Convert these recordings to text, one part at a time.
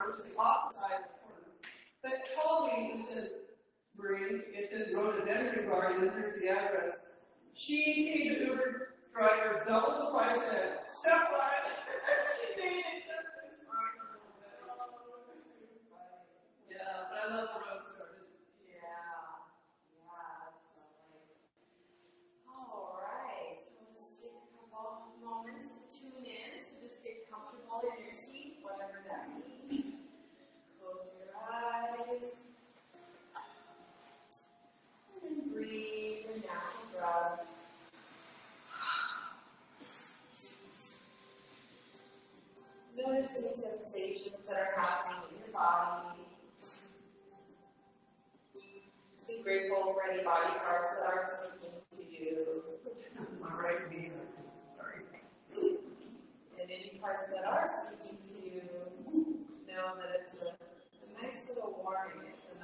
which is opposite corner, that called me and said, Marie, it's in Rhododendron Garden, and here's the address. She paid the Uber driver double the price and step on it. She made it just in time. Yeah, but I love the rose garden. Yeah, that's lovely. All right, so we'll just take a couple moments to tune in. So just get comfortable in your seat, whatever that means. Close your eyes. And then breathe your natural breath. Notice any sensations that are happening in your body. Be grateful for any body parts that aren't speaking to you. My right knee, sorry. And any parts that are speaking to you, know that it's a nice little warning. It's a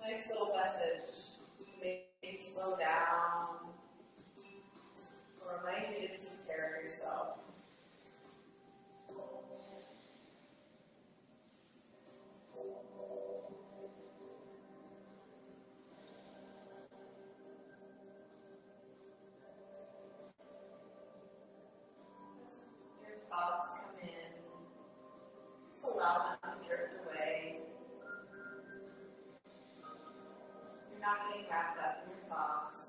nice little message. Maybe slow down or remind you to take care of yourself. Thoughts come in, just allow them to drift away. You're not getting wrapped up in your thoughts.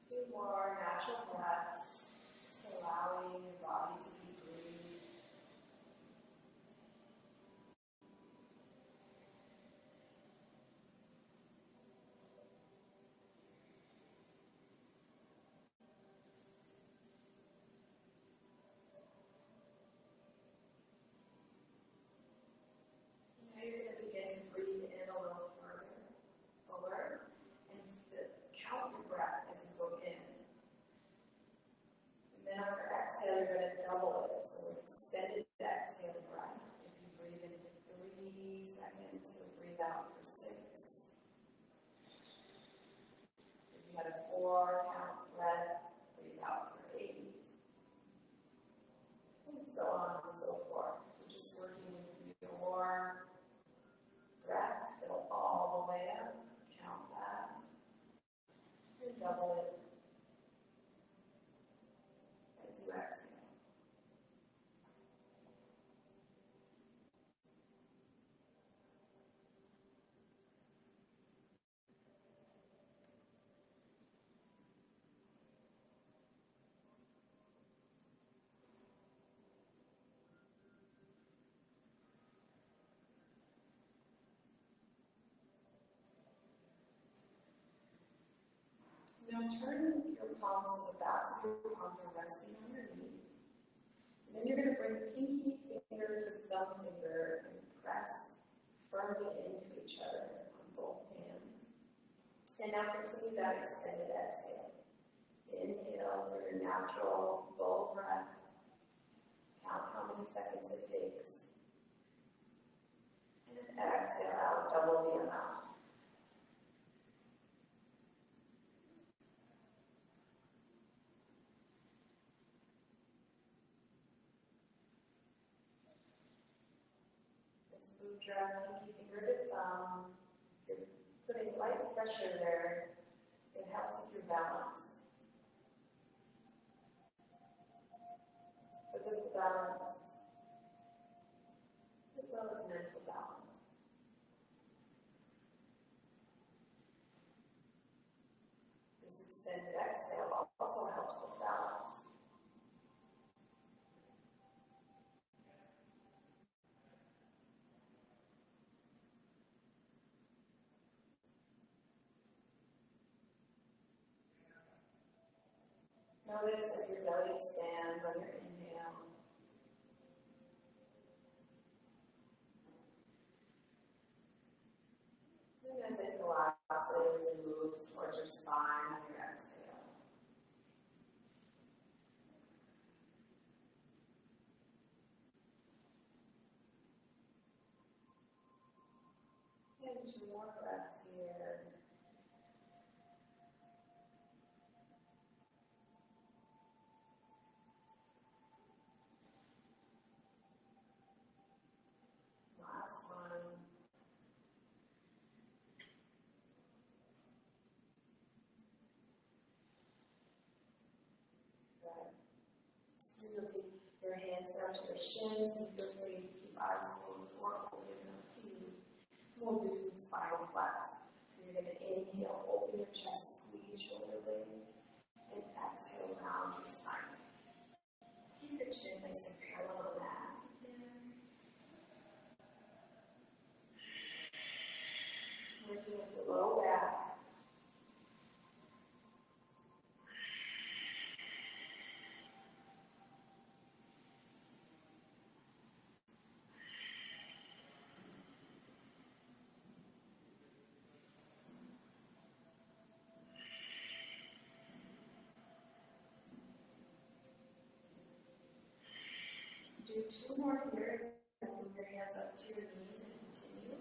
Few more natural breaths, just allowing your body to be breathed. Now you're going to begin to breathe in a little further, fuller, and count your breath as you go in. And then on your exhale, you're going to double it. So an extended exhale breath. If you breathe in for 3 seconds, you'll breathe out for 6. If you had a 4 count breath, breathe out for 8. And so on and so forth. So just working with your breath, fill all the way up, count that, and double it as you exhale. Now turn your palms to the backs of your palms are resting on your knees. And then you're going to bring pinky finger to thumb finger and press firmly into each other on both hands. And now continue that extended exhale. Inhale for your natural full breath. Count how many seconds it takes. And then exhale out, double the amount. Draw pinky finger to thumb. You're putting light pressure there. It helps with your balance. Physical balance, as well as mental balance. This extended exhale also helps with balance. Notice as your belly expands on your inhale. And as it collapses and moves towards your spine on your exhale. And 2 more breaths here. Last one. Good. And you'll take your hands down to your shins and feel free to keep eyes closed or open up to you. We'll do some spine flex. So you're going to inhale, open your chest, squeeze shoulder blades, and exhale, round your spine. Keep your chin nice and parallel to the mat. Working with the low back. Do 2 more here, and move your hands up to your knees and continue.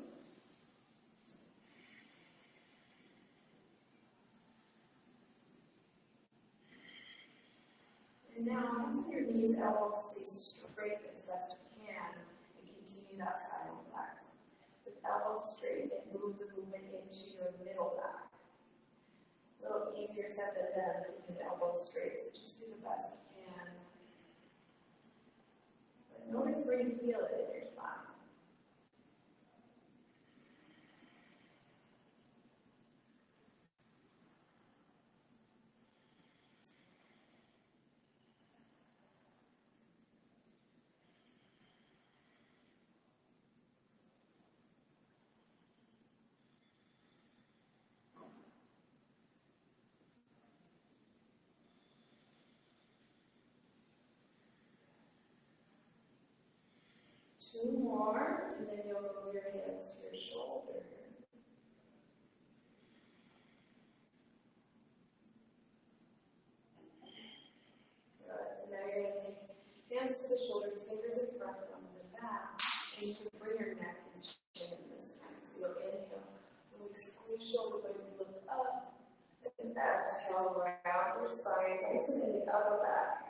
And now, hands on your knees, elbows stay straight as best you can, and continue that spinal flex. With elbows straight, it moves the movement into your middle back. A little easier said than done, keeping the elbows straight, so just do the best you can. Notice where you feel it in your spine. Two more, and then you'll move your hands to your shoulder. Good. So now you're going to take hands to the shoulders, fingers in front, thumbs in back, and you can bring your neck and chin this time. So you'll inhale, really squeeze shoulder blades, look up, and exhale, round your spine, nice and in the upper back.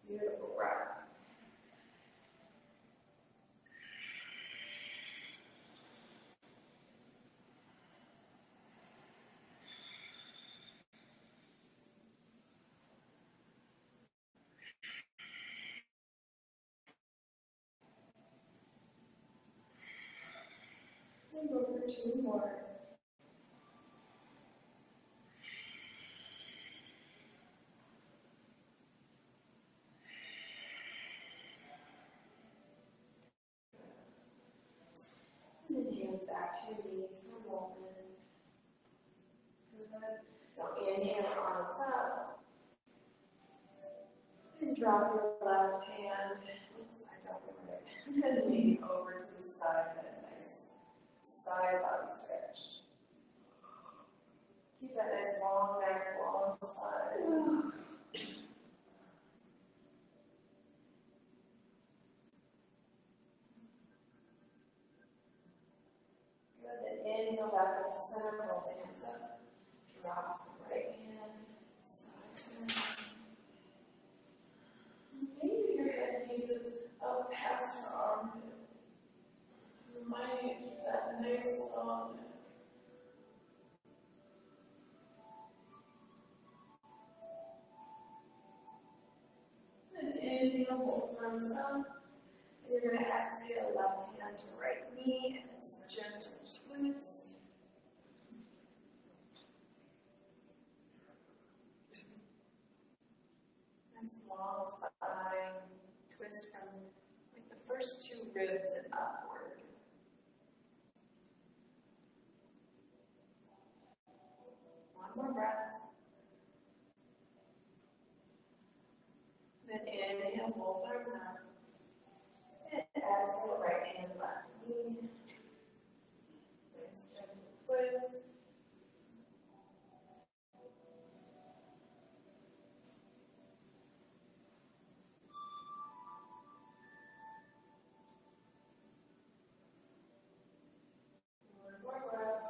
Beautiful breath. And go for 2 more. And then hands back to your knees for a moment. Good. Now inhale, arms up. And drop your left hand. Oops, I dropped it right. And then lean over to the side and a nice side body stretch. Keep that nice long neck, long spine. Good, then inhale back up to center, both hands up. Drop the right hand, side turn. Maybe your head gazes up past your armpit. Reminding you to keep that nice long neck. And inhale, both arms up. And you're going to exhale, left hand to right knee, and it's a gentle twist. Nice long spine, twist from first two ribs and upward. One more breath. Then inhale, both arms up. And exhale, right hand, left knee. Nice gentle twist. One more breath.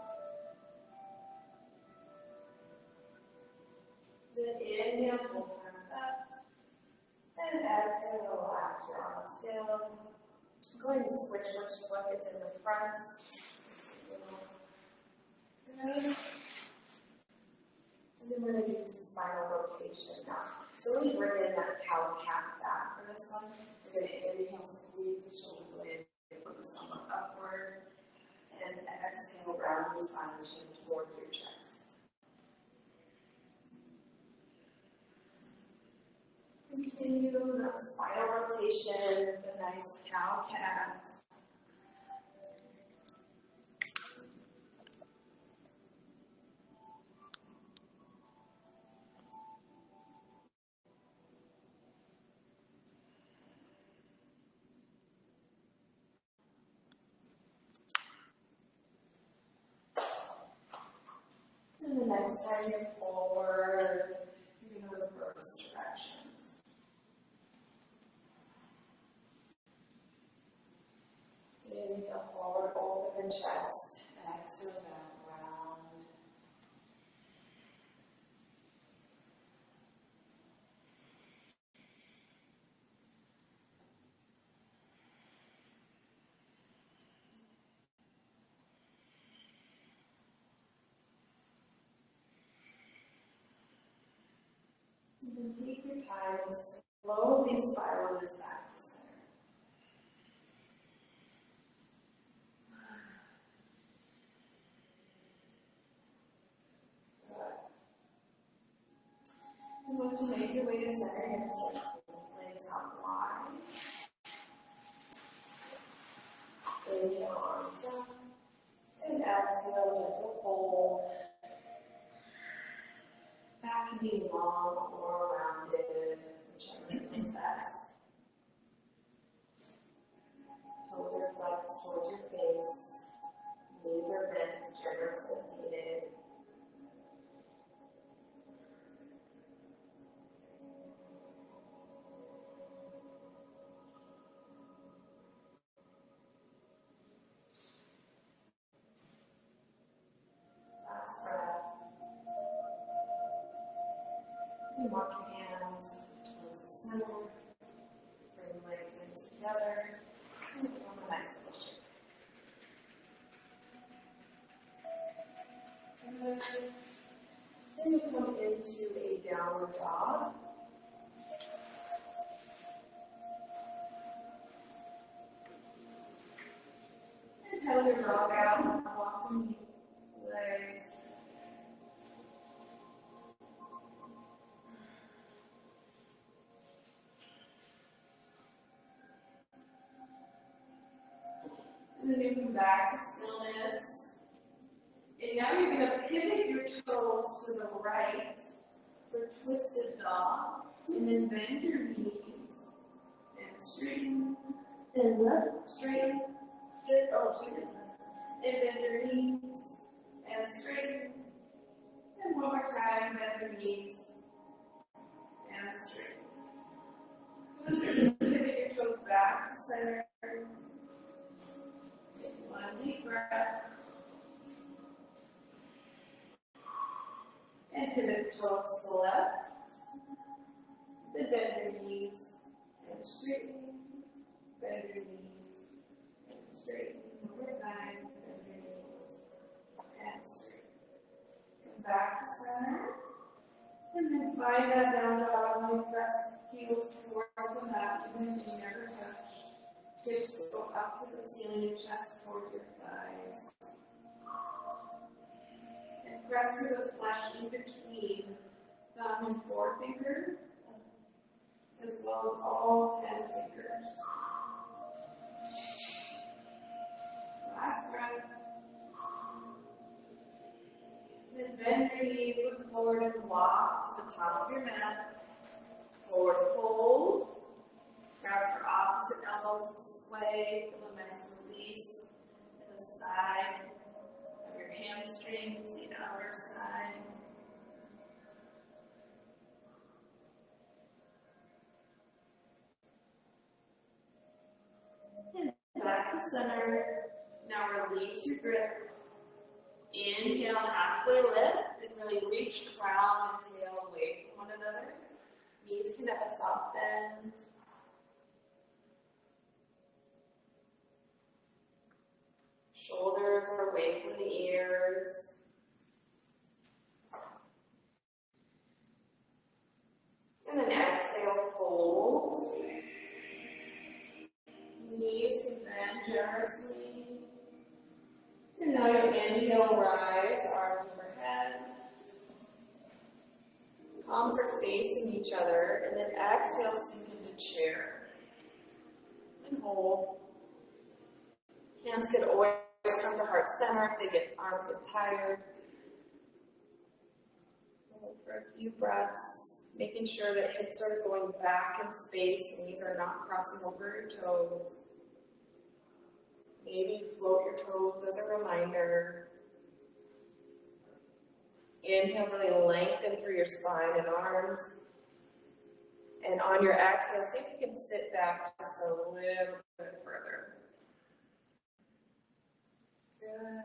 Then inhale, both arms up. And exhale, relax your arms down. Go ahead and switch which foot is in the front. Good. And then we're going to do some spinal rotation now. So we bring in that cow cat back for this one. We're going to inhale, squeeze the shoulder blades, look somewhat upward. And exhale, round your spinal chin towards your chest. Continue that spinal rotation, the nice cow cat. And the next time you're forward, you're going to reverse directions. Inhale forward, open the chest. Exhale down, round. You can take your time and slowly spiral this back to center. Good. And once you make your way to center, you're going to start pulling the legs out wide. Inhale, arms up. And exhale, gentle fold. Back can be long or rounded, whichever feels best. Toes are flexed towards your face. Knees are bent as generous as needed. Last breath. You walk your hands towards the center. Bring the legs in together. And form a nice little shape. Good. Then you come into a downward dog. And pedal your dog out. Walk the legs. And then you come back to stillness. And now you're going to pivot your toes to the right for twisted dog. And then bend your knees. And straighten. And left. Straighten. Straighten. And bend your knees. And straighten. And one more time, bend your knees. And straighten. Good. Pivot your toes back to center. Take one deep breath. And pivot the toes to the left. Then bend your knees and straighten. Bend your knees and straighten. One more time. Bend your knees and straighten. Come back to center. And then find that down dog. You press heels towards the mat, even if you never touch. Hips go up to the ceiling, chest towards your thighs. And press through the flesh in between thumb and forefinger, as well as all 10 fingers. forward and walk to the top of your mat. Forward fold. Grab your opposite elbows and sway. Feel a nice release to the side of your hamstrings, the outer side. And back to center. Now release your grip. Inhale, halfway lift, and really reach crown and tail away from one another. Knees can have a soft bend. Shoulders are away from the ears. And then exhale, fold. Knees can bend generously. And now you inhale, rise, arms overhead. Palms are facing each other, and then exhale, sink into chair. And hold. Hands could always come to heart center if arms get tired. Hold for a few breaths, making sure that hips are going back in space, knees are not crossing over your toes. Maybe float your toes as a reminder. Inhale, really lengthen through your spine and arms. And on your exhale, see if you can sit back just a little bit further. Good.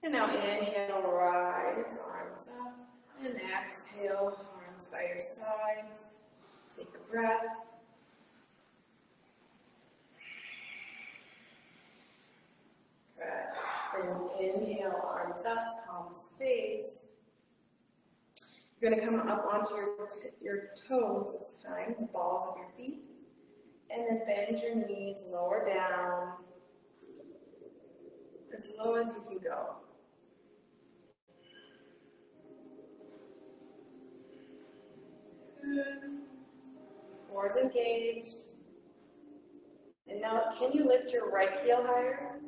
And now inhale, rise, arms up. And exhale, arms by your sides. Take a breath. Then inhale, arms up, palms face. You're going to come up onto your toes this time, the balls of your feet. And then bend your knees, lower down, as low as you can go. Good. Core is engaged. And now, can you lift your right heel higher?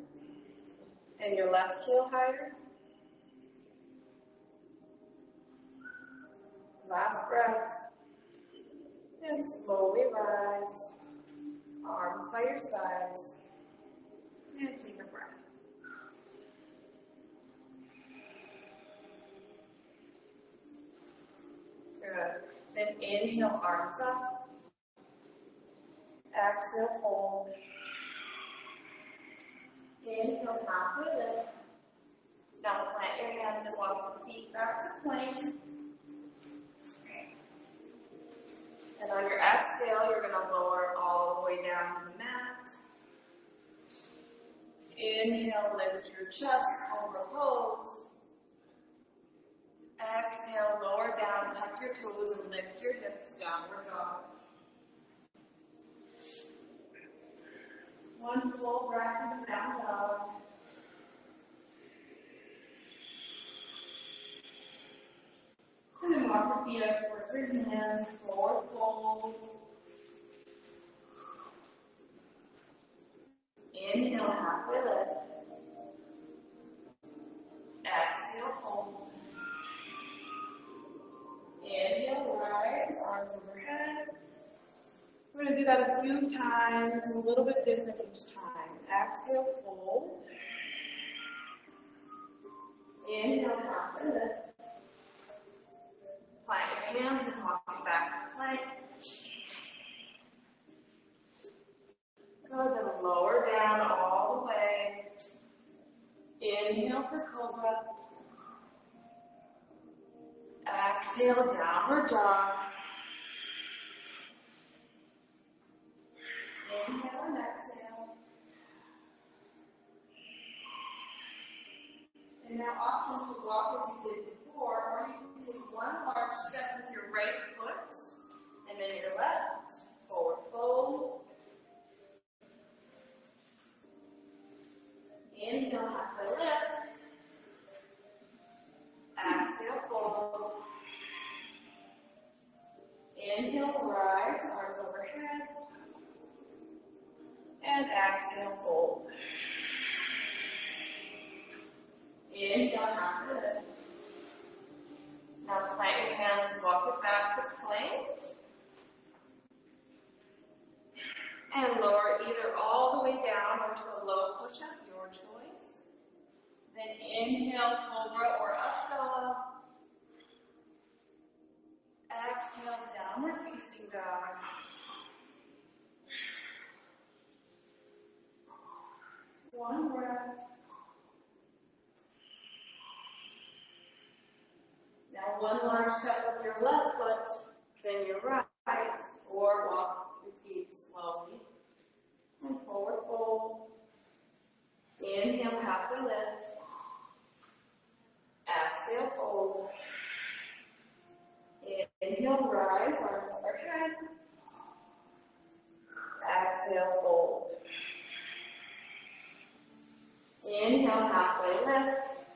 And your left heel higher. Last breath. And slowly rise. Arms by your sides. And take a breath. Good. Then inhale, arms up. Exhale, hold. Inhale, halfway lift. Now plant your hands and walk your feet back to plank. And on your exhale, you're going to lower all the way down to the mat. Inhale, lift your chest, over hold. Exhale, lower down, tuck your toes and lift your hips, downward dog. One full breath into down dog. And then walk your feet up towards your hands, forward fold. Inhale, halfway lift. Exhale, fold. Inhale, rise, arms overhead. We're going to do that a few times, a little bit different each time. Exhale, fold. Inhale, halfway lift. Plant your hands and walk it back to plank. Good, then lower down all the way. Inhale for cobra. Exhale, downward dog. Inhale and exhale. And now option to walk as you did before, or you can take one large step with your right foot, and then your left, forward fold. Inhale, halfway lift. Exhale, fold. Inhale, rise, arms overhead. And exhale, fold. Inhale, half lift. Now plant your hands, walk it back to plank. And lower either all the way down or to a low push-up, your choice. Then inhale, cobra or up dog. Exhale, downward facing dog. One breath. Now one large step with your left foot, then your right, or walk your feet slowly. And forward fold. Inhale, halfway lift. Exhale, fold. Inhale, rise, arms overhead. Exhale, fold. Inhale, halfway lift.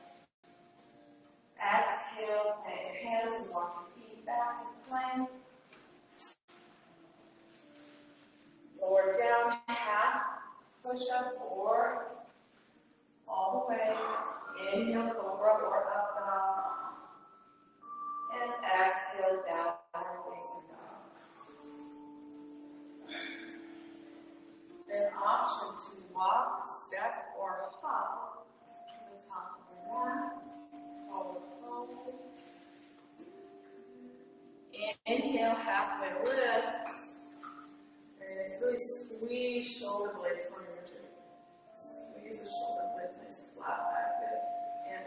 Exhale, plant your hands and walk your feet back to plank. Lower down, half push-up or all the way. Inhale, cobra or up dog. And exhale, downward facing dog. Then option to walk, step, or hop to the top of your mat. Forward fold. Inhale, halfway lift. Very nice. Really squeeze shoulder blades for your journey. Squeeze the shoulder blades nice and flat back. Good. And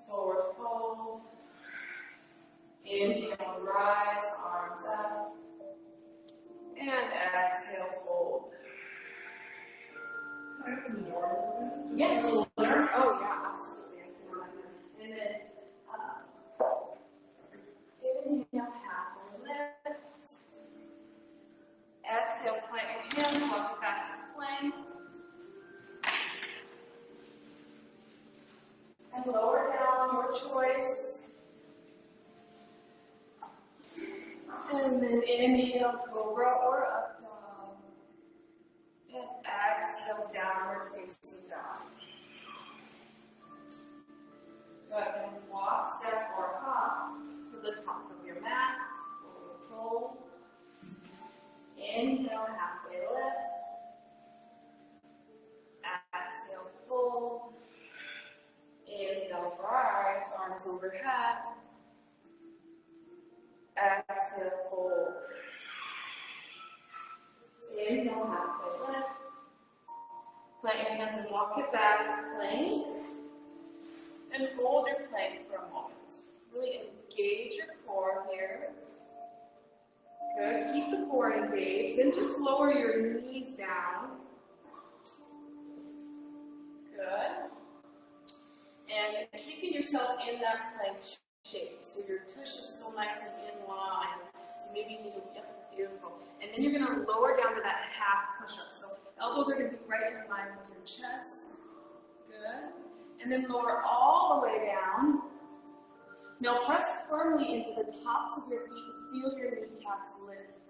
forward fold. Inhale, rise, arms up. And exhale, fold. Can I open the door a little bit? Just Yes. a little there. Oh, yeah, absolutely. I can imagine. And then, inhale, halfway lift. Exhale, plant your hands, walk it back to plank. And lower down, your choice. And then inhale, cobra or up dog. And exhale, downward facing dog. Go ahead and walk, step, or hop to the top of your mat. Forward fold. Inhale, halfway lift. Exhale, fold. Inhale, rise, arms overhead. Exhale, fold. Inhale, halfway lift. Plant your hands and walk it back, plank. And hold your plank for a moment. Really engage your core here. Good. Keep the core engaged. Then just lower your knees down. Good. And keeping yourself in that plank shape. So your tush is still nice and in line. So maybe you need to, yep, beautiful. And then you're going to lower down to that half push-up. So elbows are going to be right in line with your chest. Good. And then lower all the way down. Now press firmly into the tops of your feet and feel your kneecaps lift.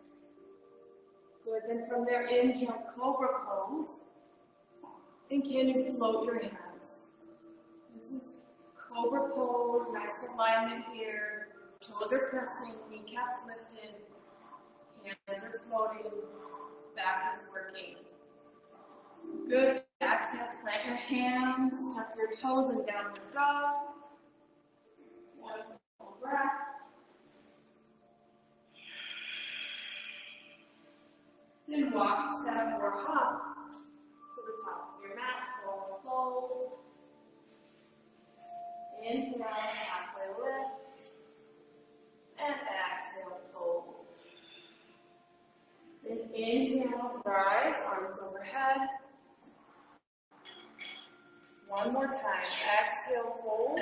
Good. Then from there, inhale, cobra pose. And can you float your hands? This is cobra pose, nice alignment here. Toes are pressing, kneecaps lifted. Hands are floating, back is working. Good. Exhale, plant your hands, tuck your toes and downward dog. One full breath. Then walk, step, or hop to the top of your mat, forward fold. Inhale, halfway lift. And exhale, fold. Then inhale, rise, arms overhead. One more time. Exhale, fold.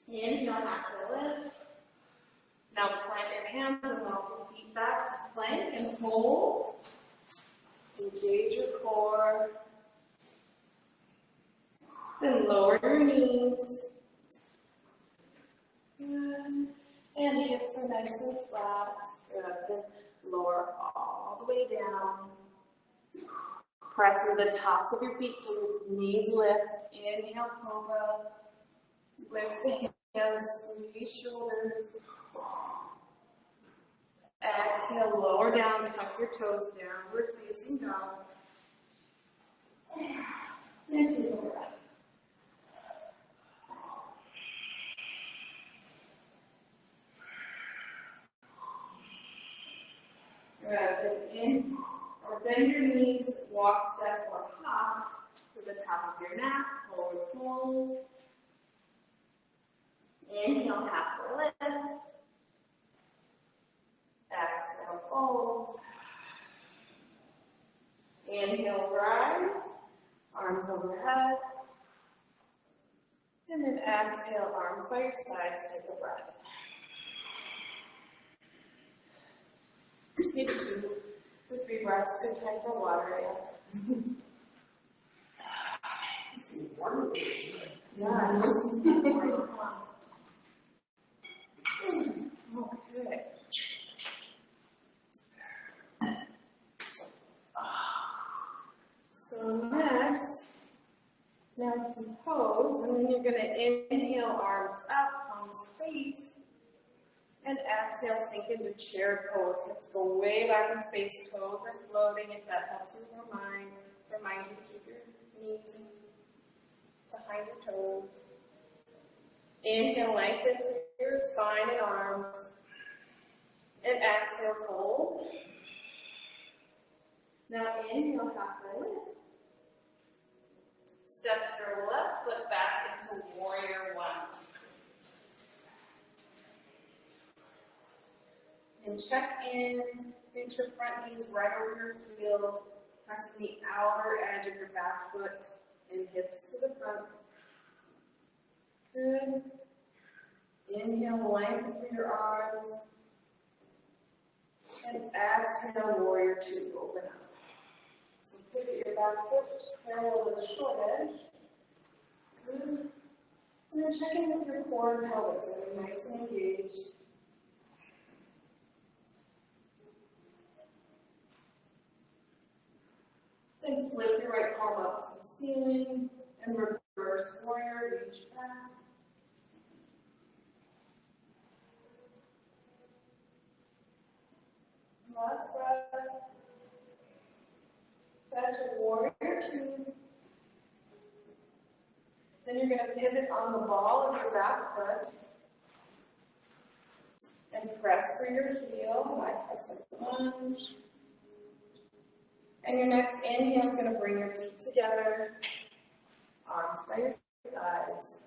Inhale, halfway lift. Now plant your hands and walk your feet back to plank and hold. Engage your core. Then lower your knees. Good. And hips are nice and flat. Good. Then lower all the way down. Press into the tops of your feet till your knees lift. Inhale, cobra. Lift the hands, squeeze shoulders. Exhale, lower down, tuck your toes, downward facing dog. And take a breath. Good. In or bend your knees, walk, step, or hop to the top of your mat. Forward fold. Inhale, halfway lift. Exhale, fold. Inhale, rise. Arms overhead. And then exhale, arms by your sides. Take a breath. Maybe 2 to 3 breaths. Good time for water. Yeah. Okay. So next, now to pose, and then you're going to inhale, arms up, palms face, and exhale, sink into chair pose. Hips go way back in space, toes are floating. If that helps you remind you to keep your knees behind your toes. Inhale, lengthen through your spine and arms. And exhale, fold. Now inhale, halfway lift. Step your left foot back into warrior one. And check in, reach your front knees right over your heel. Press the outer edge of your back foot and hips to the front. Good. Inhale, lengthen through your arms. And exhale, warrior two, open up. So pivot your back foot parallel to the short edge. Good. And then check in with your core and pelvis. So they're nice and engaged. Then flip your right palm up to the ceiling and reverse warrior, reach back. Last breath. Back to warrior two. Then you're going to pivot on the ball of your back foot and press through your heel, like a lunge. And your next inhale is going to bring your feet together, arms by your sides.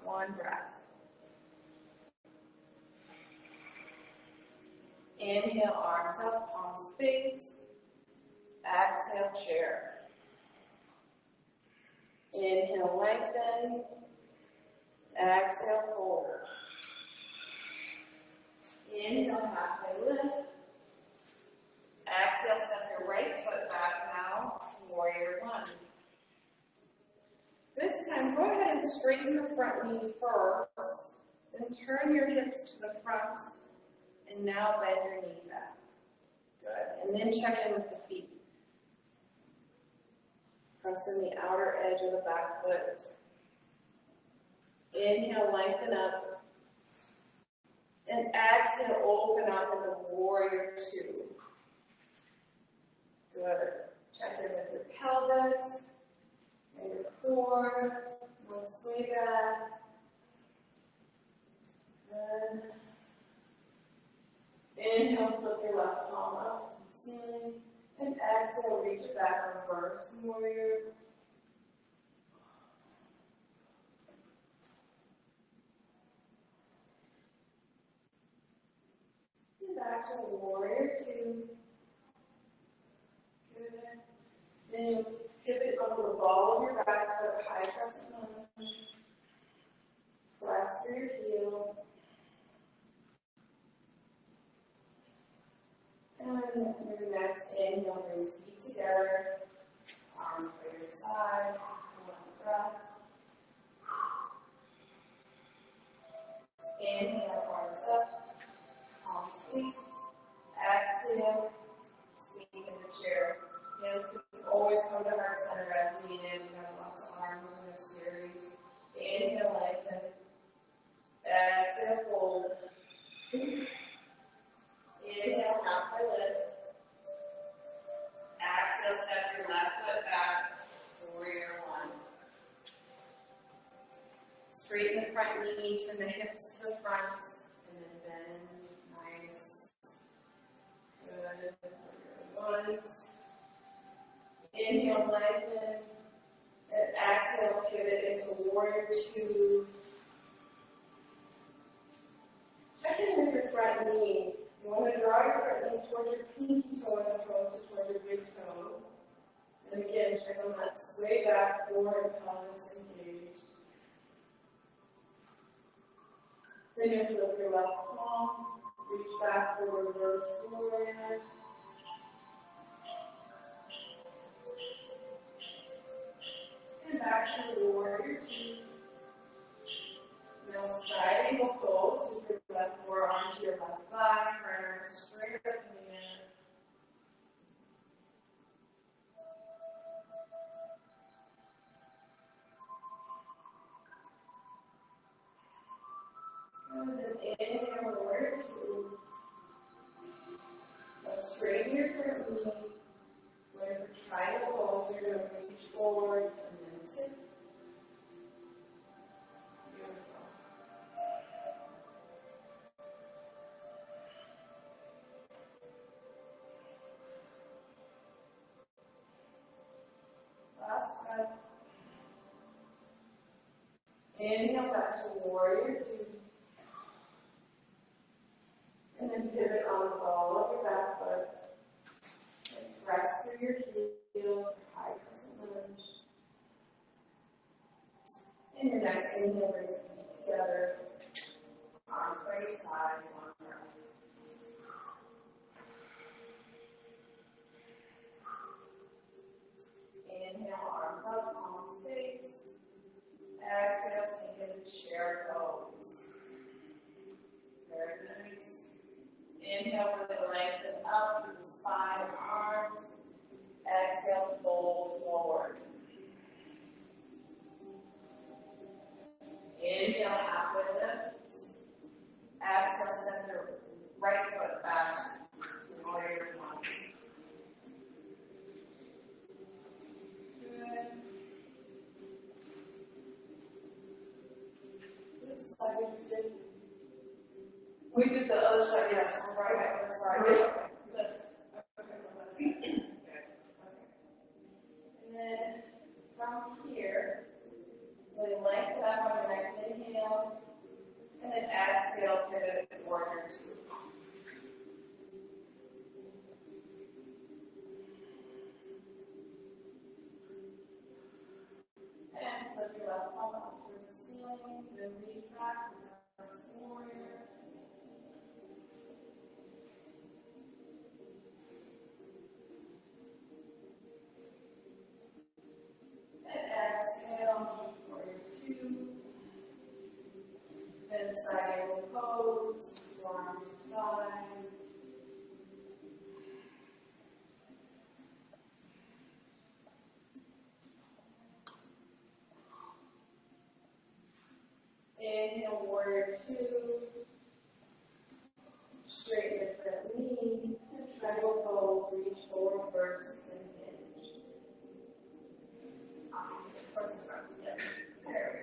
One breath. Inhale, arms up, palms face. Exhale, chair. Inhale, lengthen. Exhale, fold. Inhale, halfway lift. Exhale, step your right foot back now, warrior one. This time, go ahead and straighten the front knee first, then turn your hips to the front, and now bend your knee back. Good. And then check in with the feet. Press in the outer edge of the back foot. Inhale, lengthen up. And exhale, open up into warrior two. Good. Check in with your pelvis and your core. We'll sway back. Good. Inhale, flip your left palm up to the ceiling. And exhale, reach it back, reverse warrior. And back to warrior two. Good. Then you pivot onto the ball of your back foot, high crescent lunge. Press through your heel. And your next inhale, bring feet together, arms by your side, one breath. Inhale, arms up, palms face. Exhale, sink in the chair. Hands your lift. Exhale, step your left foot back, warrior one. Straighten the front knee, turn the hips to the front, and then bend. Nice. Good. Once. Inhale, lengthen. And exhale, pivot into warrior two. Check in with your front knee. You want to draw your front knee towards your pinky toe as opposed to towards your big toe. And again, check on that sway back, core and pelvis engaged. Then you flip your left palm, reach back for reverse warrior. And back to warrior two. Now side angle pose, you put your left forearm to your left thigh, right arm straight up in the air. And then inhale, warrior two. Now straighten your front knee. Going for triangle pose, you're going to reach forward and then tip. Beautiful. Last breath. Inhale back to warrior two. And then pivot on the ball of your back foot. And press through your heel for high crescent lunge. And your next inhale brings your feet together. Arms by your sides, long breath. Inhale, arms up, palms face. Exhale, sink into chair pose. Very nice. Inhale, really lengthen up through the spine and arms. Exhale, fold forward. Inhale, halfway lift. Exhale, send your right foot back. Warrior one. Good. This is how we just did. We did the other side, yes, we're right on the side. Lift. Okay. Good. Okay. And then from here, really lengthen up on your next inhale, and then exhale, pivot warrior two. And flip your left palm up towards the ceiling, then reach back, reverse warrior. And exhale, warrior two. Then side angle pose, arms to thigh. Inhale, warrior two. Straighten your front knee. And triangle pose, reach forward first and hinge. Opposite, first front. Yep. There we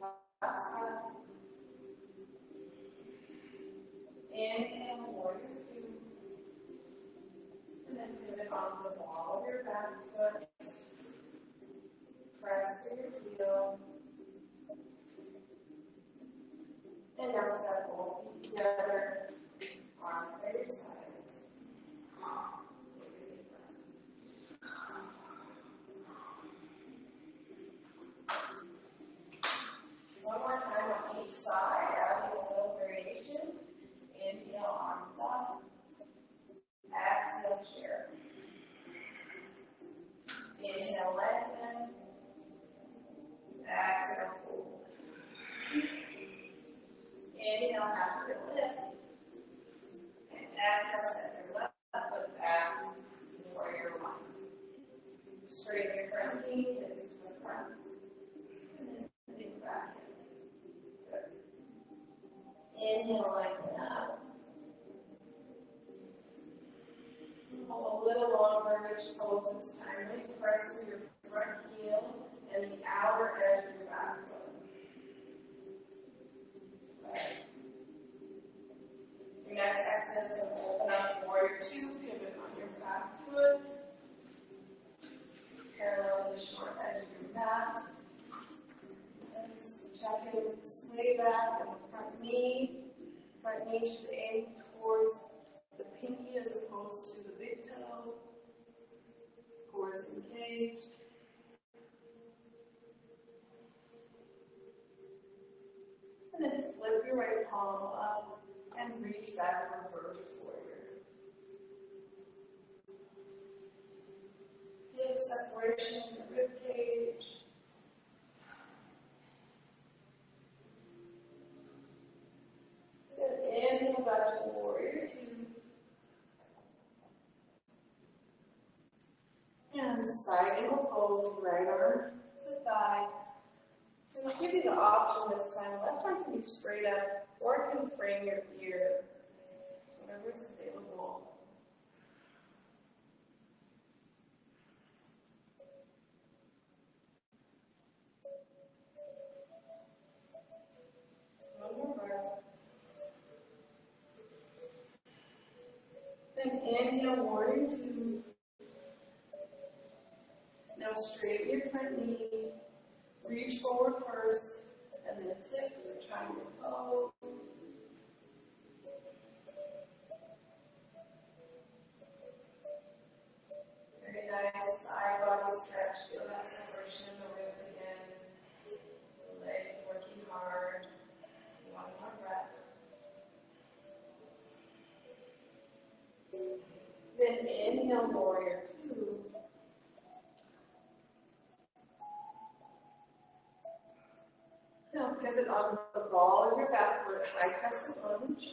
go. Last one. Inhale, warrior two. And then pivot onto the ball of your back foot. Press through your heel. And now step both feet together. Arms by your sides. One more time on each side, adding a little variation. Inhale, arms up. Exhale, chair. Inhale, lengthen. Exhale, fold. Inhale, half your lift. And exhale, set your left foot back. Warrior one. Straighten your front knee, hips to the front. And then sink back in. Good. inhale, lengthen up. Hold a little longer, reach pose this time. Really press through your front heel and the outer edge of your back foot. Right. Your next exhale is going to open up Warrior 2, pivot on your back foot. Parallel the short edge of your mat. Check in with the sway back and the front knee. Front knee should aim towards the pinky as opposed to the big toe. Core is engaged. And then flip your right palm up and reach back, reverse warrior. Give separation in the rib cage. Inhale back to Warrior 2. And side angle pose, right arm to thigh. And I'll give you the option this time. Left arm can be straight up, or it can frame your ear, whatever is available. One more breath. Then inhale, Warrior 2. Now straighten your front knee, reach forward first, and then tip for triangle pose. Very nice side body stretch. Feel that separation in the ribs again. The legs working hard. One more breath. Then inhale, Warrior 2. Now pivot onto the ball of your back foot, high crescent lunge.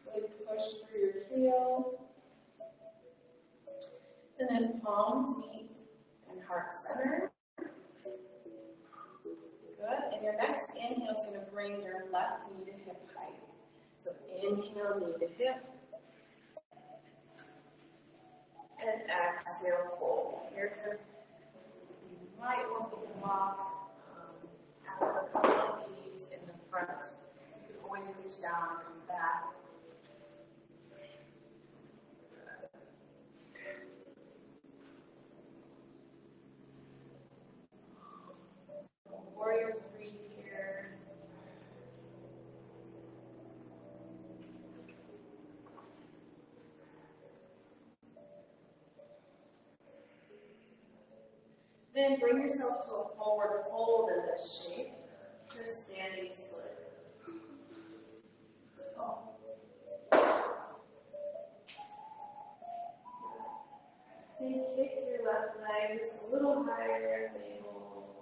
Really push through your heel. And then palms meet and heart center. Good. And your next inhale is going to bring your left knee to hip height. So inhale, knee to hip. And exhale, fold. Here's the, you might want to block after a couple of these in the front. You can always reach down and come back. Warrior 3 here. Then bring yourself to a forward fold in this shape, just standing split. Oh. Then kick your left leg just a little higher if able.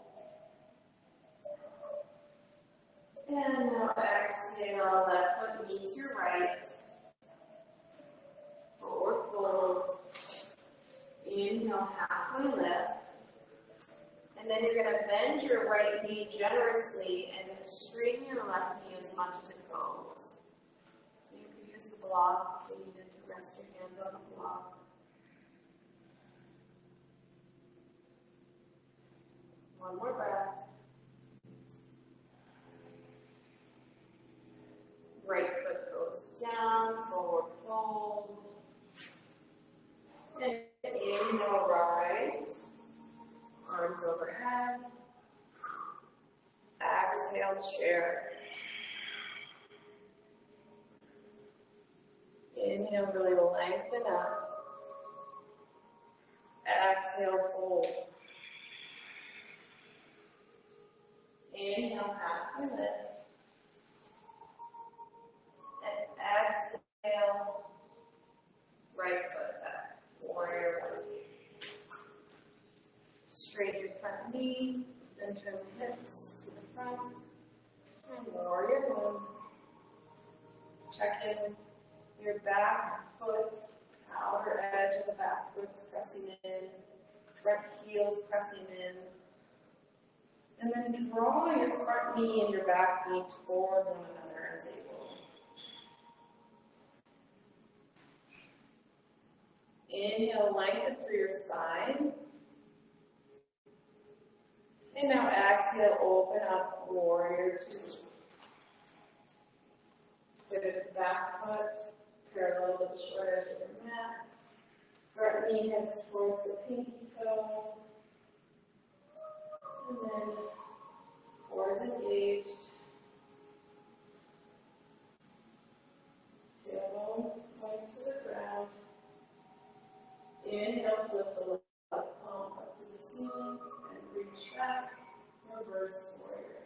And now exhale, left foot meets your right. Forward fold. Inhale, halfway lift. And then you're going to bend your right knee generously and then straighten your left knee as much as it goes. So you can use the block if you needed to rest your hands on the block. One more breath. Right foot goes down, forward fold. And inhale, rise. Arms overhead. Exhale, chair. Inhale, really lengthen up. Exhale, fold. Inhale, halfway lift. And exhale, right foot back. Warrior 1. Straighten your front knee, then turn the hips to the front. And Warrior 1. Check in with your back foot, outer edge of the back foot's pressing in, front heel's pressing in. And then draw your front knee and your back knee toward one another as able. Inhale, lengthen through your spine. And now exhale, open up, warrior two. Pivot the back foot, parallel to the short edge of your mat. Front knee heads towards the pinky toe. And then core engaged. Tailbone points to the ground. Inhale, flip the left palm up to the ceiling and reach back. Reverse warrior.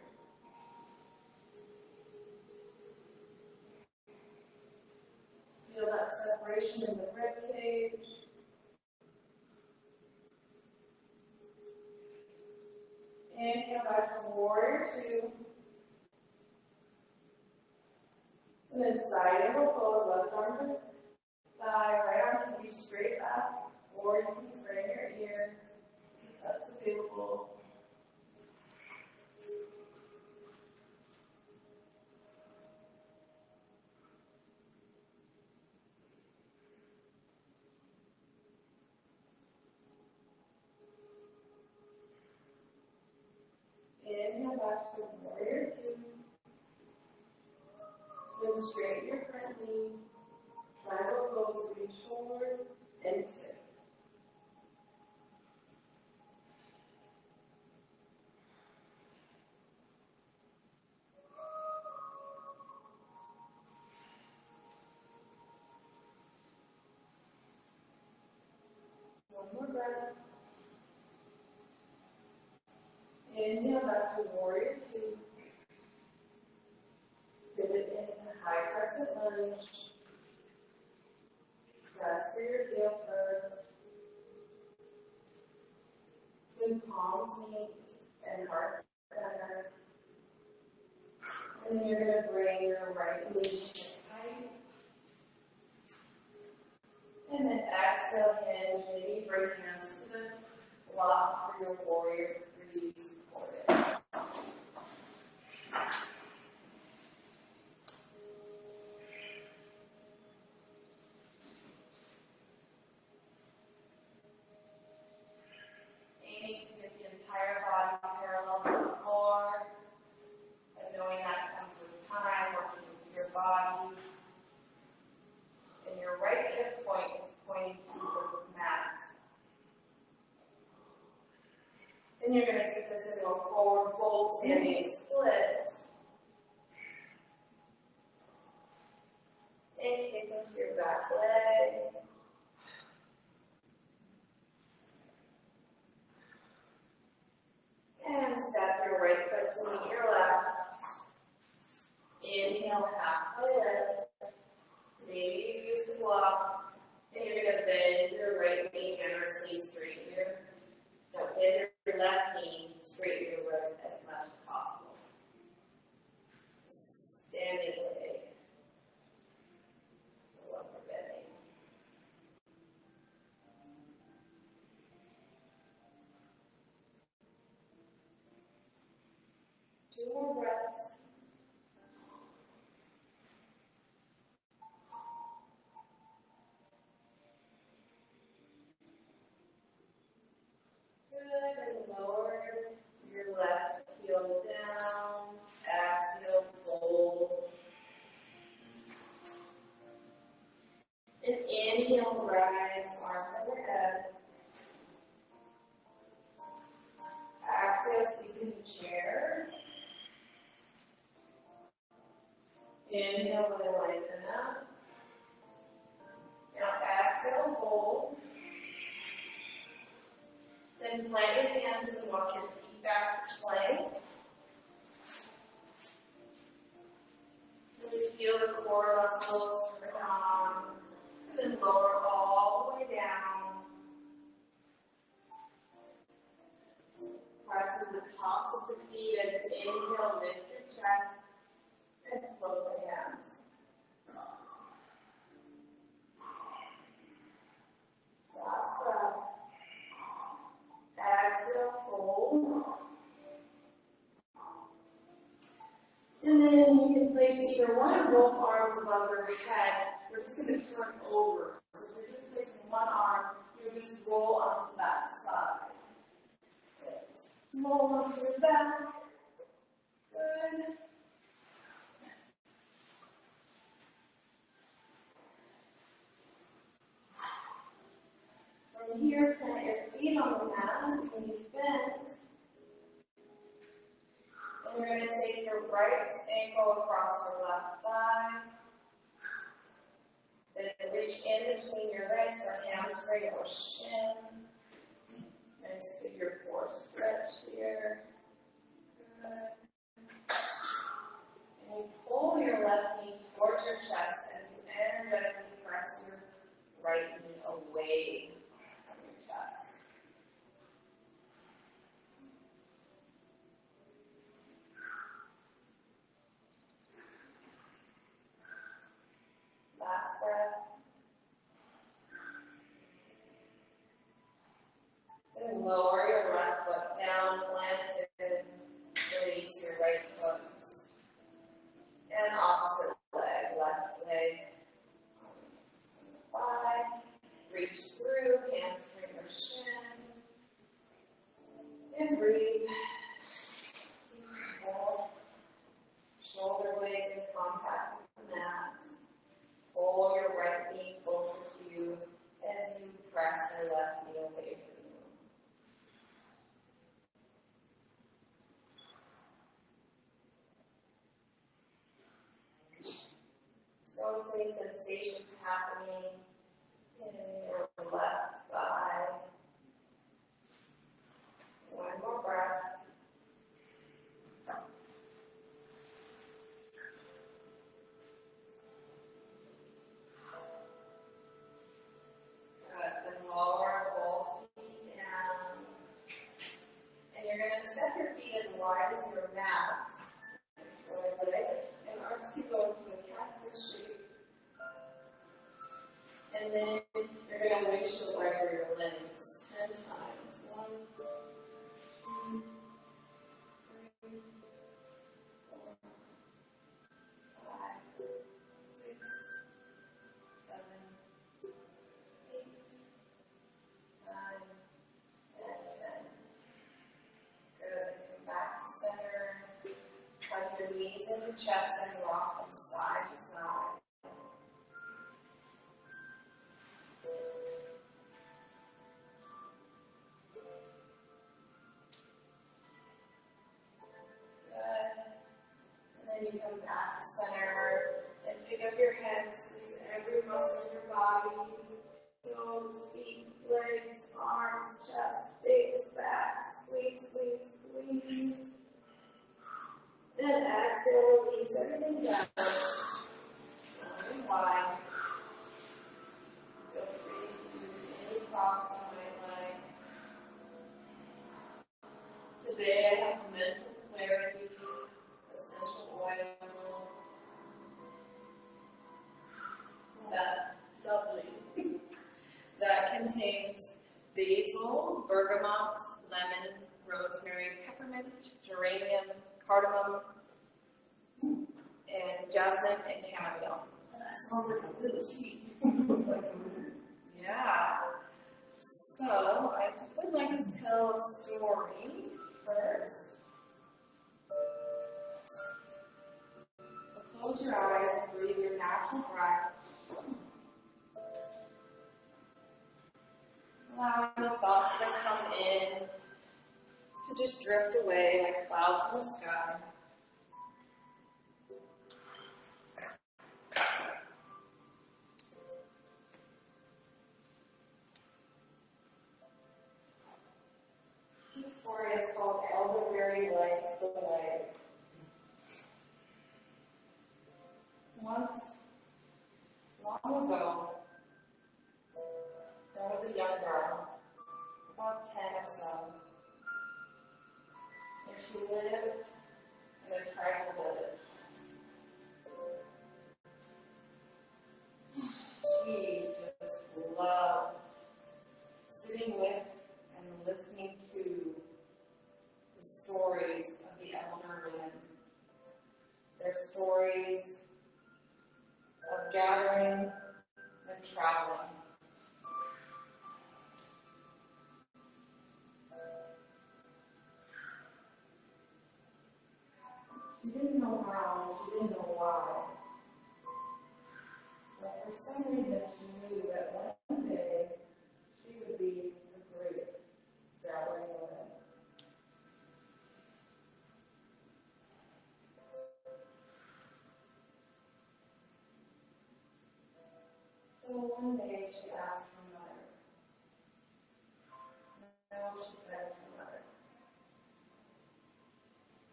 Feel that separation in the rib cage. Inhale back to warrior two. And then side angle pose, left arm to thigh, right arm can be straight up, or you can frame your ear if that's available. Inhale back to warrior two. Then straighten your front knee. Triangle pose, reach forward and tip. One more breath. Inhale back to warrior two. Pivot into high crescent lunge. Press for your heel first. Then palms meet and heart center. And then you're going to bring your right knee to height. And then exhale, hinge, maybe bring hands to the block for your warrior three supported. Aiming to get the entire body parallel to the floor, and knowing that comes with time, working with your body. And your right hip point is pointing to the mat. Then you're going to take this into a forward fold standing split. And kick into your back leg. And step your right foot to meet your left. Inhale, halfway lift. Maybe you use the block. And you're going to bend your right knee generously, straighten your, bend your left knee, straighten your right as much as possible. Standing leg. So upper bending. Two more breaths. Good, and lower your left heel down, exhale, fold. And inhale, rise, arms overhead. Exhale, sleep in the chair. Inhale, and lengthen up. Now exhale, fold. Then plant your hands and walk your feet back to plank. Really feel the core muscles turn on. And then lower all the way down. Press the tops of the feet as you inhale, lift your chest, and float the hands. Last breath. Exhale, fold. And then you can place either one or both arms above your head. We're just going to turn over. So we're just placing one arm roll onto that side. Good. Roll onto your back. Good. From here, plant your feet on the mat, knees bent. And you're going to take your right ankle across your left thigh. Then reach in between your legs for hamstring or shin. Nice figure four stretch here. Good. And you pull your left knee towards your chest as you energetically press your right knee away from your chest. Last breath. And lower your left foot down, planted. Release your right foot. And opposite leg, left leg. Thigh. Reach through, hamstring or shin. And breathe. Both shoulder blades in contact with the mat. Pull your right knee closer to you as you press your left knee away from you. Notice any sensations happening in your left thigh. One more breath. Good. Then lower both feet down. And you're going to step your feet as wide as your mat. This way, and arms can go into a cactus shape. And then you're going to windshield wiper your legs 10 times. 1, 2, 3, 4, 5, 6, 7, 8, 9, and 10. Good. Come back to center. Tuck your knees into chest and rock from side to side. You come back to center and pick up your head, squeeze every muscle in your body, toes, feet, legs, arms, chest, face, back, squeeze, squeeze, squeeze. And exhale, release everything down. Very wide. Feel free to use any props you might like. Today I have mental clarity. Oil. That lovely. That contains basil, bergamot, lemon, rosemary, peppermint, geranium, cardamom, and jasmine and chamomile. That sounds like a good tea. Yeah. So I would like to tell a story first. Close your eyes and breathe your natural breath. Allowing the thoughts that come in to just drift away like clouds in the sky. This story is called Elderberry Lights the Way. Once, long ago, there was a young girl, about 10 or so, and she lived in a tribal village. She just loved sitting with and listening to the stories of the elder women, their stories of gathering and traveling. for some reason she knew that one day she would be a great gathering woman. So one day she asked her mother, no, she begged her mother,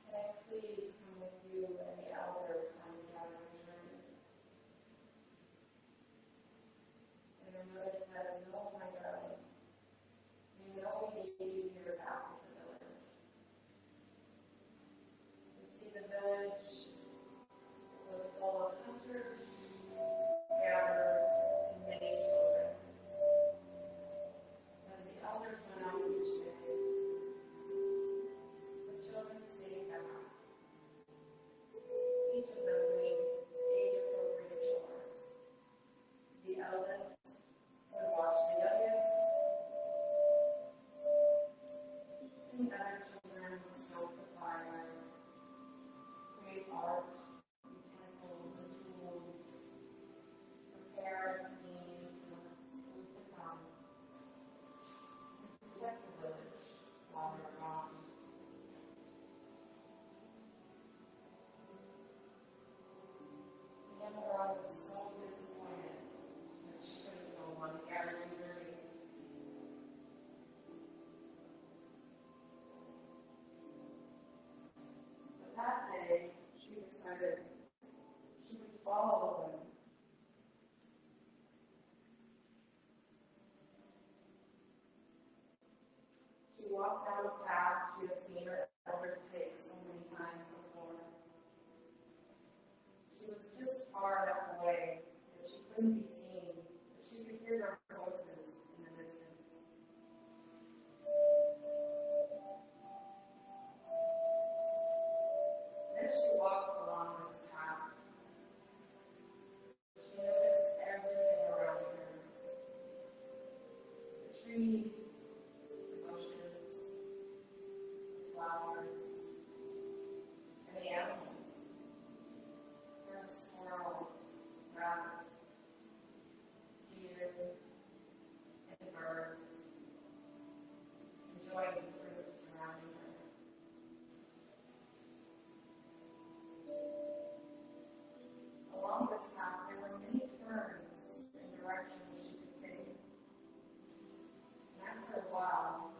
can I please come with you and the elders on the gathering journey? And her mother said, no, my darling, we know we need you here back at the village. You see, the village was full of hunters, gatherers, and many children. As the elders went out each day, the children stayed back, each of them doing age-appropriate chores. The eldest would watch the youngest, and the other children would stoke the fire, create art, utensils, and tools, prepare and clean for the food to come, and protect the village while they're gone. The young girl was so disappointed that she couldn't go on the gathering journey. But that day, she decided she would follow them. She walked down a path she had seen her elders take so many times before. She was just far enough away that she couldn't be seen, but she could hear their voices in the distance. As she walked along this path, she noticed everything around her. The trees, the bushes, the flowers, and the animals. There were squirrels, rabbits, deer, and birds, enjoying the fruit surrounding her. Along this path, there were many turns and directions she could take. And after a while,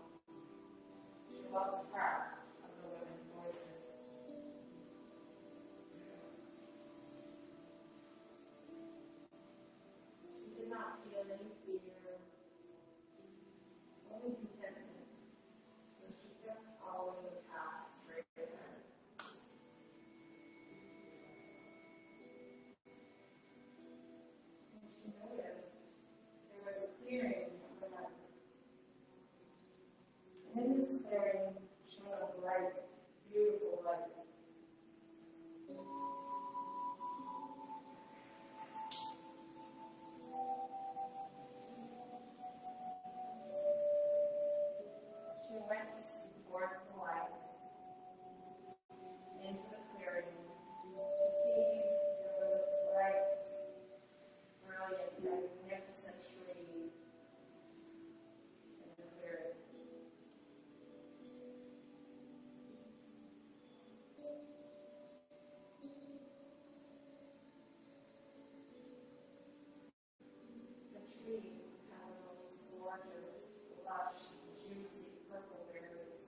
she lost track of the women's voices. She did not feel any fear, only contentment, so she kept following the path straight ahead. And she noticed there was a clearing ahead. And in this clearing shone a bright, beautiful light. She went towards the light, into the clearing, to see there was a bright, brilliant, magnificent tree in the clearing. The tree had the most gorgeous, lush, juicy purple berries.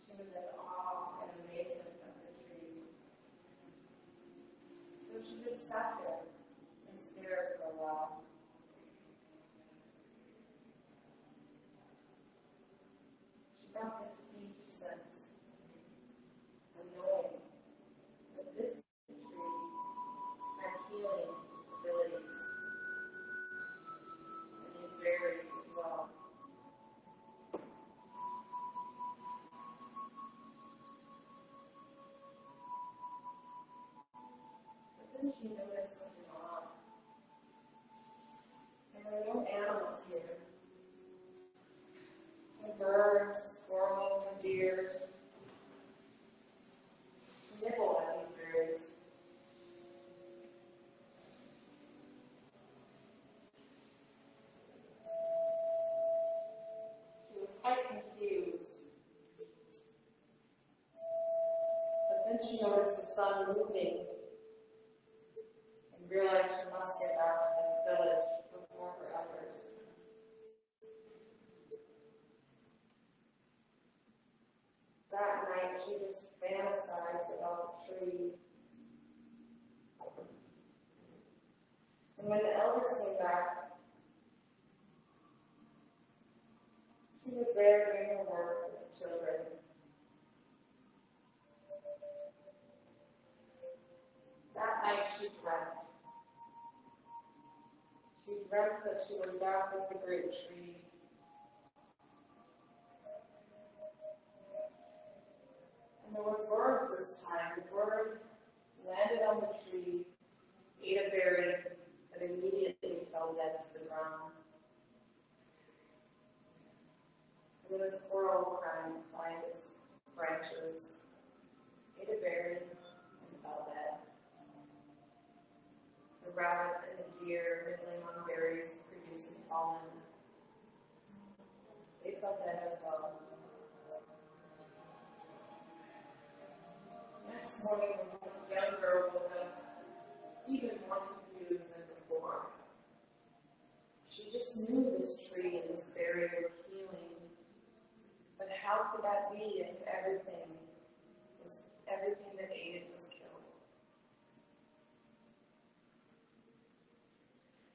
She was in awe and amazement of the tree. So she just sat there and stared for a while. She felt this deep sense of knowing that this tree had healing abilities, and these berries as well. But then she noticed something odd. There were no animals here. No birds, squirrels, and deer to nibble at these berries. Then she noticed the sun moving and realized she must get back to the village before her elders. That night, she just fantasized about the tree. And when the elders came back, she was there doing her work with the children. That night she dreamt. She dreamt that she was back with the great tree. And there was birds this time. The bird landed on the tree, ate a berry, but immediately fell dead to the ground. And then a squirrel climbed its branches, ate a berry, and fell dead. The rabbit and the deer nibbling on berries, producing pollen. They fell dead as well. Next morning, the young girl woke up even more confused than before. She just knew this tree and this berry were healing. But how could that be if everything that ate it was killed?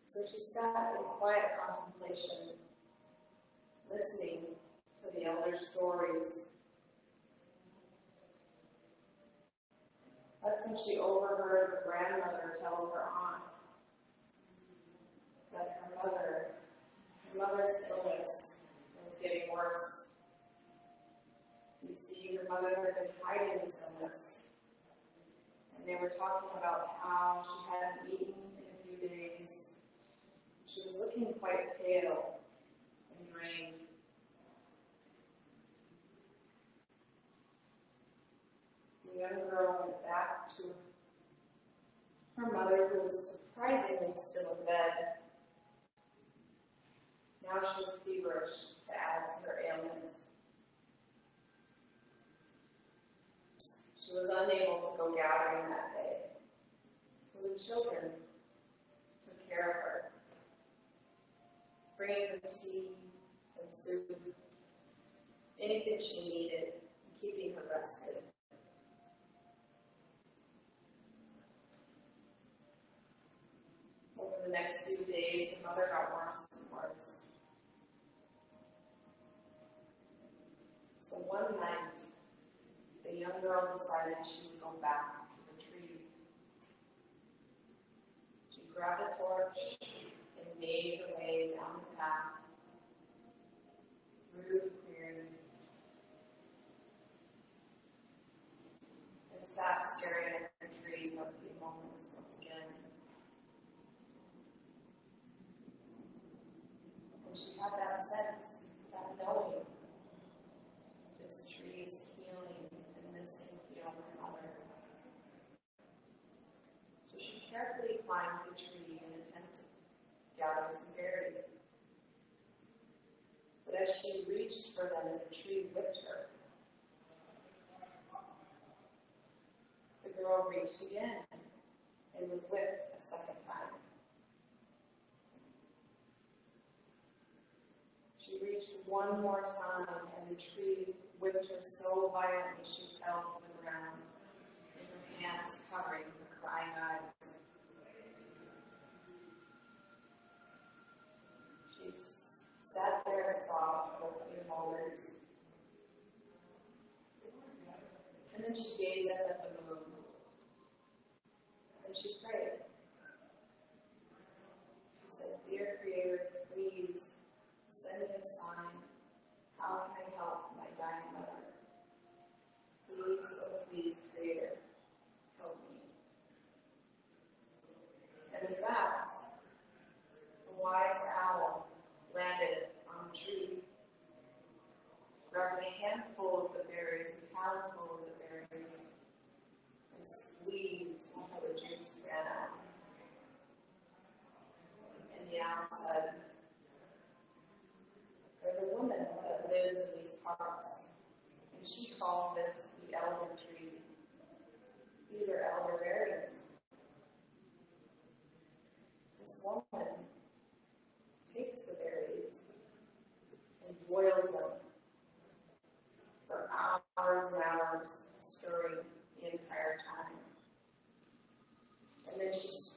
So she sat in quiet contemplation, listening to the elders' stories. That's when she overheard her grandmother tell her aunt that her mother's illness was getting worse. You see, her mother had been hiding this illness. And they were talking about how she hadn't eaten in a few days. She was looking quite pale and drained. The young girl went back to her mother, who was surprisingly still in bed. Now she was feverish to add to her ailments. She was unable to go gathering that day, so the children took care of her, bringing her tea and soup, anything she needed, and keeping her rested. Over the next few days, her mother got worse and worse. So one night, the young girl decided she would go back to the tree. She grabbed a torch and made her way down the path, through the clearing, and sat staring at the tree for a few moments once again. And she had that sense, that knowing, this tree is healing, and this can heal her mother. So she carefully climbed the tree and attempted to gather some berries. But as she reached for them, the tree whipped her. The girl reached again and was whipped a second time. She reached one more time, and the tree whipped her so violently she fell to the ground, with her hands covering her crying eyes. She sat there and sobbed for a few moments, and then she gazed up at the moon, and she prayed. She said, "Dear Creator, please send me a sign. How can I help my dying mother? Please, oh please, Creator, help me." And in fact, a wise owl landed on the tree, grabbed a handful of the berries, a talonful of the berries, and squeezed until the juice ran out. And the owl said, "There's a woman that lives in these parts, and she calls this the elder tree.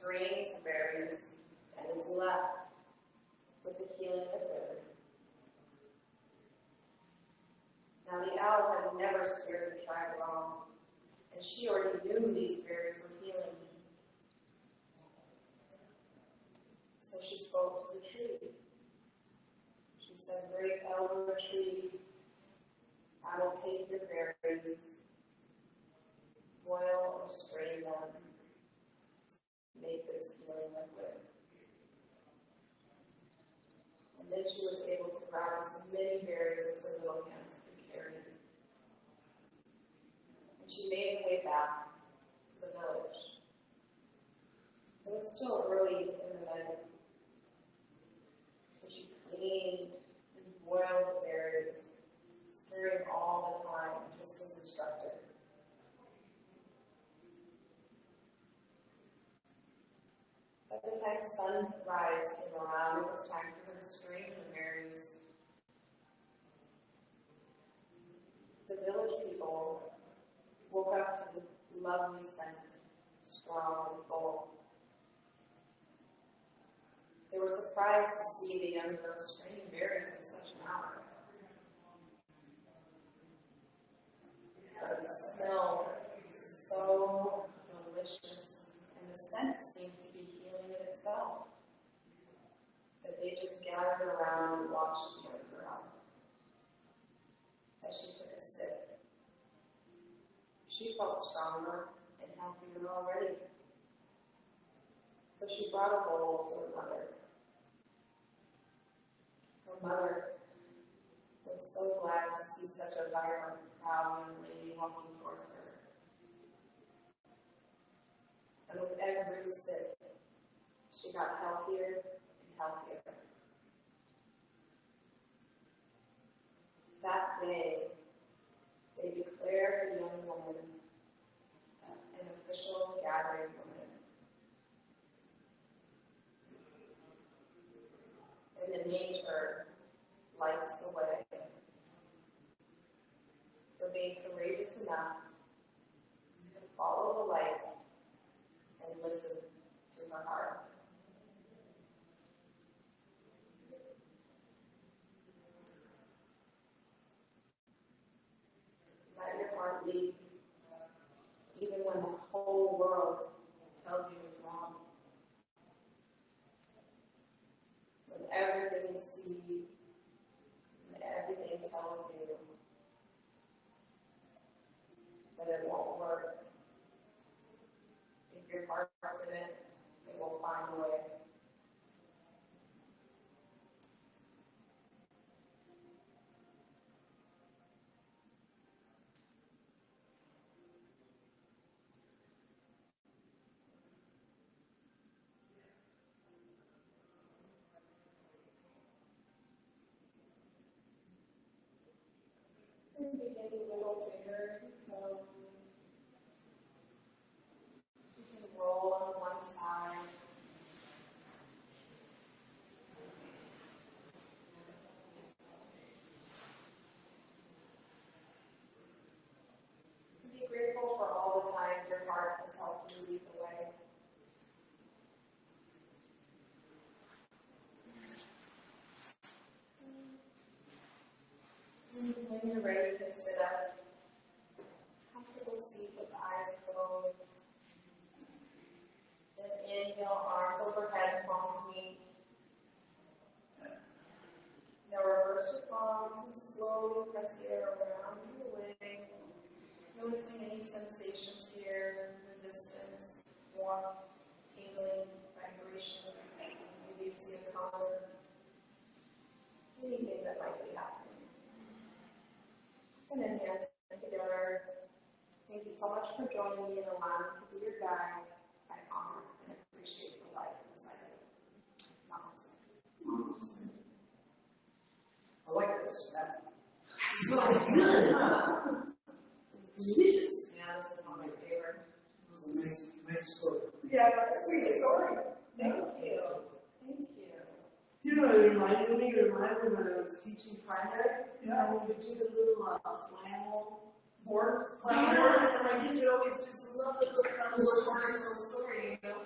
strains the barriers, and is left with the healing liquid. Now the owl had never spared the tribe long, and she already knew these barriers were healing. So she spoke to the tree. She said, "Great elder tree, I will take your berries, boil or strain them, make this healing liquid." And then she was able to grab as many berries as her little hands could carry. And she made her way back to the village. It was still early in the night, so she cleaned and boiled the berries, stirring all the time, just as instructed. By the time sunrise came around, it was time for her to strain the berries. The village people woke up to the lovely scent, strong and full. They were surprised to see the young girl straining berries in such an hour. It smelled so delicious, and the scent seemed to be healing in itself. That they just gathered around and watched the young girl as she took a sip. She felt stronger and healthier already. So she brought a bowl to her mother. Her mother was so glad to see such a vibrant, proud young lady walking towards her. And with every sip, she got healthier and healthier. That day, they declared the young woman an official gathering woman. And they named her Lights the Way, for being courageous enough to follow the light and listen to her heart. Let your heart lead, even when the whole world tells you it's wrong. When everything you see and everything tells you that it won't work. If your heart's in it, it will find a way. Beginning little fingers, so you can roll on one side. Be grateful for all the times your heart has helped you lead the way. When you're ready, you can sit up. Comfortable seat with eyes closed. Then inhale, arms overhead, palms meet. Now reverse your palms and slowly press the air around your leg. Noticing any sensations here, resistance, warmth, tingling, vibration. Maybe you see a color. Anything that might be happening. And then hands together. Thank you so much for joining me and allowing me to be your guide. I honor and appreciate the life inside of you. Namaste. I like this. That smells good, huh? It's delicious. Yeah, this is one of my favorites. It was a nice story. Yeah, that's a sweet story. Thank you. Thank you. You know, it reminded me when I was teaching primary, Yeah. and we would do the little flannel boards, and my kids would always just love the little flannel boards, tell a story, you know.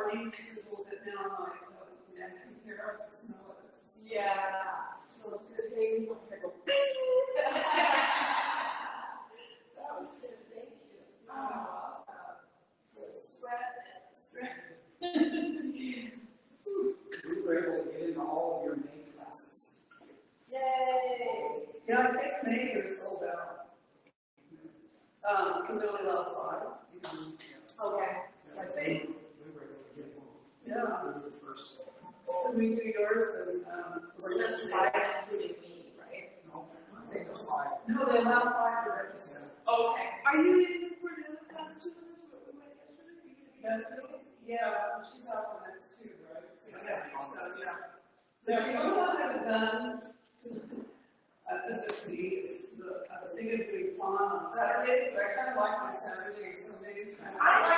running just a little bit now, my napkin here, I can smell it. Yeah. It smells good. Hey, you want to go? That was good, thank you. For the sweat and the strength. We were able to get into all of your main classes. Yay! Yeah, I think May are sold out. Really love five. Okay. I think, We were able to get one. yeah. We were the first. So we do yours and, So that's five including me, right? No, I think it was 5. no, they allow five to register. Okay. Are you in for the other class too? That's what we went yesterday. Bethany? Yeah, she's out for next two, right? So, Yeah. yeah. Now, you know what I haven't done? This is me, is I was thinking of doing fun on Saturdays, but I kind of like my Saturday and Sundays. I